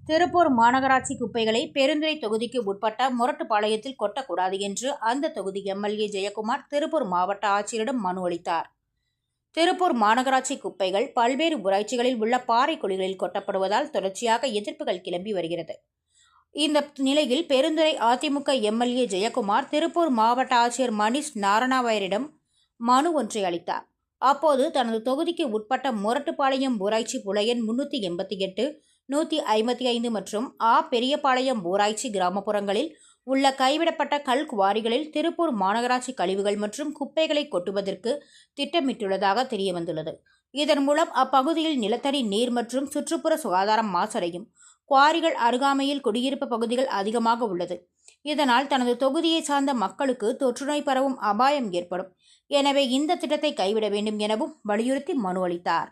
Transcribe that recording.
திருப்பூர் மாநகராட்சி குப்பைகளை பெருந்துறை தொகுதிக்கு உட்பட்ட முரட்டுப்பாளையத்தில் கொட்டக்கூடாது என்று அந்த தொகுதி எம்எல்ஏ ஜெயக்குமார் திருப்பூர் மாவட்ட ஆட்சியரிடம் மனு அளித்தார். திருப்பூர் மாநகராட்சி குப்பைகள் பல்வேறு ஊராட்சிகளில் உள்ள பாறை குழிகளில் கொட்டப்படுவதால் தொடர்ச்சியாக எதிர்ப்புகள் கிளம்பி வருகிறது. இந்த நிலையில் பெருந்துறை அதிமுக எம்எல்ஏ ஜெயக்குமார் திருப்பூர் மாவட்ட ஆட்சியர் மணிஷ் நாராயணவரிடம் மனு ஒன்றை அளித்தார். அப்போது தனது தொகுதிக்கு உட்பட்ட முரட்டுப்பாளையம் ஊராட்சி புலையன் 388, 155 மற்றும் பெரியபாளையம் ஊராட்சி கிராமப்புறங்களில் உள்ள கைவிடப்பட்ட கல் குவாரிகளில் திருப்பூர் மாநகராட்சி கழிவுகள் மற்றும் குப்பைகளை கொட்டுவதற்கு திட்டமிட்டுள்ளதாக தெரியவந்துள்ளது. இதன் மூலம் அப்பகுதியில் நிலத்தடி நீர் மற்றும் சுற்றுப்புற சுகாதாரம் மாசடையும். குவாரிகள் அருகாமையில் குடியிருப்பு பகுதிகள் அதிகமாக உள்ளது. இதனால் தனது தொகுதியை சார்ந்த மக்களுக்கு தொற்றுநோய் பரவும் அபாயம் ஏற்படும். எனவே இந்த திட்டத்தை கைவிட வேண்டும் எனவும் வலியுறுத்தி மனு அளித்தார்.